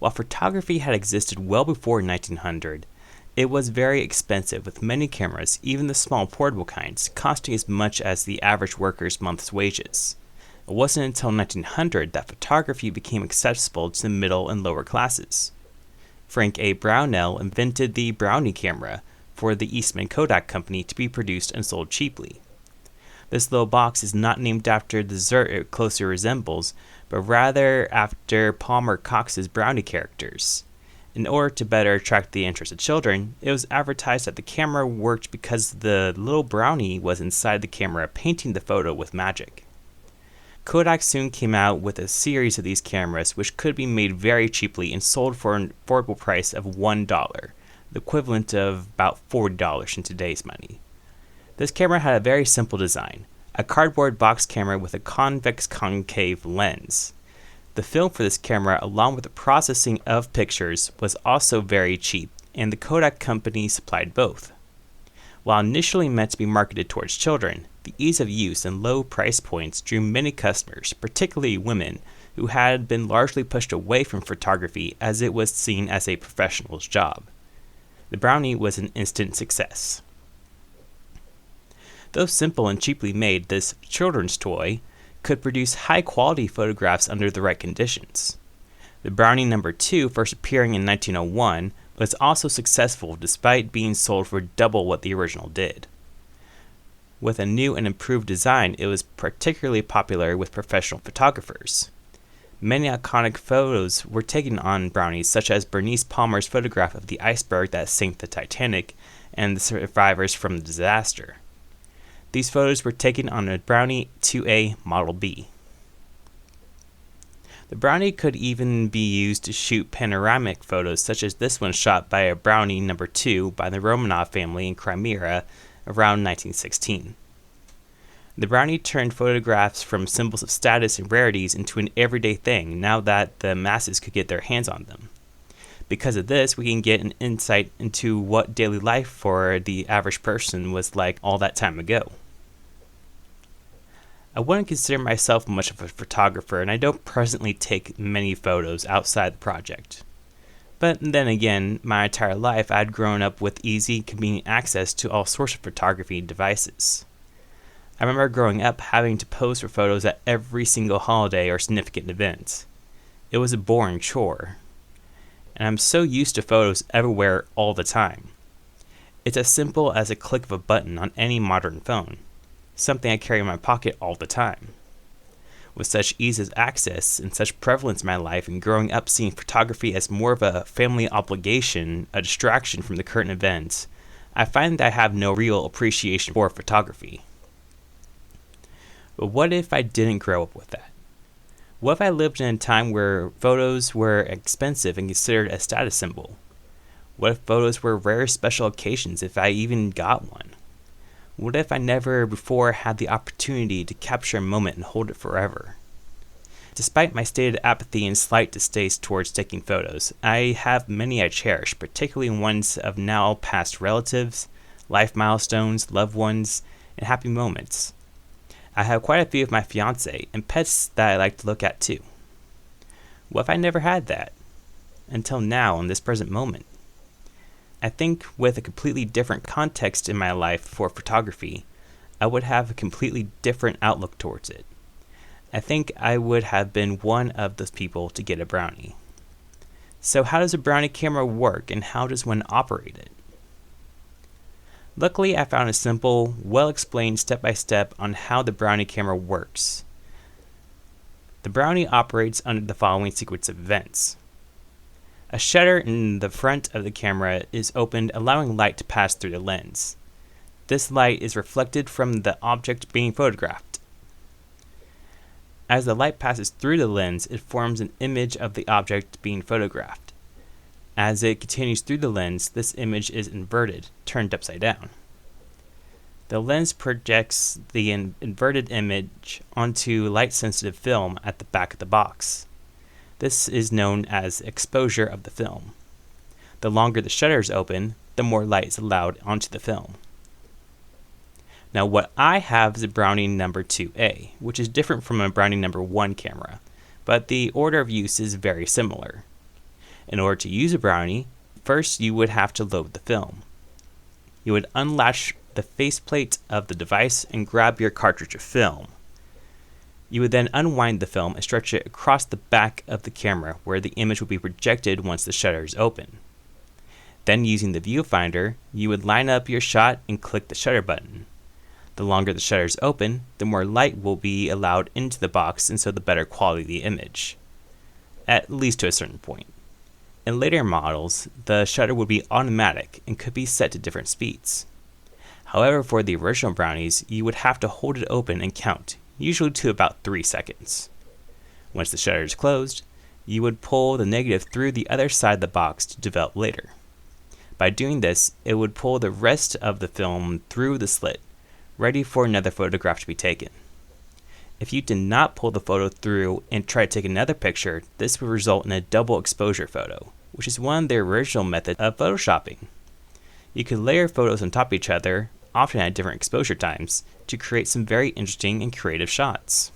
While photography had existed well before 1900, it was very expensive, with many cameras, even the small portable kinds, costing as much as the average worker's month's wages. It wasn't until 1900 that photography became accessible to the middle and lower classes. Frank A. Brownell invented the Brownie Camera for the Eastman Kodak Company to be produced and sold cheaply. This little box is not named after the dessert it closely resembles, but rather after Palmer Cox's Brownie characters. In order to better attract the interest of children, it was advertised that the camera worked because the little brownie was inside the camera painting the photo with magic. Kodak soon came out with a series of these cameras which could be made very cheaply and sold for an affordable price of $1, the equivalent of about $40 in today's money. This camera had a very simple design, a cardboard box camera with a convex-concave lens. The film for this camera, along with the processing of pictures, was also very cheap, and the Kodak company supplied both. While initially meant to be marketed towards children, the ease of use and low price points drew many customers, particularly women, who had been largely pushed away from photography as it was seen as a professional's job. The Brownie was an instant success. Though simple and cheaply made, this children's toy could produce high-quality photographs under the right conditions. The Brownie No. 2, first appearing in 1901, was also successful despite being sold for double what the original did. With a new and improved design, it was particularly popular with professional photographers. Many iconic photos were taken on Brownies, such as Bernice Palmer's photograph of the iceberg that sank the Titanic and the survivors from the disaster. These photos were taken on a Brownie 2A Model B. The Brownie could even be used to shoot panoramic photos, such as this one shot by a Brownie No. 2 by the Romanov family in Crimea around 1916. The Brownie turned photographs from symbols of status and rarities into an everyday thing now that the masses could get their hands on them. Because of this, we can get an insight into what daily life for the average person was like all that time ago. I wouldn't consider myself much of a photographer, and I don't presently take many photos outside the project. But then again, my entire life I had grown up with easy, convenient access to all sorts of photography devices. I remember growing up having to pose for photos at every single holiday or significant event. It was a boring chore, and I'm so used to photos everywhere all the time. It's as simple as a click of a button on any modern phone, something I carry in my pocket all the time. With such ease of access and such prevalence in my life, and growing up seeing photography as more of a family obligation, a distraction from the current events, I find that I have no real appreciation for photography. But what if I didn't grow up with that? What if I lived in a time where photos were expensive and considered a status symbol? What if photos were rare special occasions if I even got one? What if I never before had the opportunity to capture a moment and hold it forever? Despite my stated apathy and slight distaste towards taking photos, I have many I cherish, particularly ones of now past relatives, life milestones, loved ones, and happy moments. I have quite a few of my fiancé and pets that I like to look at too. What if I never had that? Until now, in this present moment. I think with a completely different context in my life for photography, I would have a completely different outlook towards it. I think I would have been one of those people to get a Brownie. So how does a Brownie camera work, and how does one operate it? Luckily, I found a simple, well-explained step-by-step on how the Brownie camera works. The Brownie operates under the following sequence of events. A shutter in the front of the camera is opened, allowing light to pass through the lens. This light is reflected from the object being photographed. As the light passes through the lens, it forms an image of the object being photographed. As it continues through the lens, this image is inverted, turned upside down. The lens projects the inverted image onto light-sensitive film at the back of the box. This is known as exposure of the film. The longer the shutter is open, the more light is allowed onto the film. Now what I have is a Brownie No. 2A, which is different from a Brownie No. 1 camera, but the order of use is very similar. In order to use a Brownie, first you would have to load the film. You would unlatch the faceplate of the device and grab your cartridge of film. You would then unwind the film and stretch it across the back of the camera where the image will be projected once the shutter is open. Then using the viewfinder, you would line up your shot and click the shutter button. The longer the shutter is open, the more light will be allowed into the box, and so the better quality of the image, at least to a certain point. In later models, the shutter would be automatic and could be set to different speeds. However, for the original Brownies, you would have to hold it open and count, usually to about 3 seconds. Once the shutter is closed, you would pull the negative through the other side of the box to develop later. By doing this, it would pull the rest of the film through the slit, ready for another photograph to be taken. If you did not pull the photo through and try to take another picture, this would result in a double exposure photo, which is one of the original methods of photoshopping. You could layer photos on top of each other, often at different exposure times, to create some very interesting and creative shots.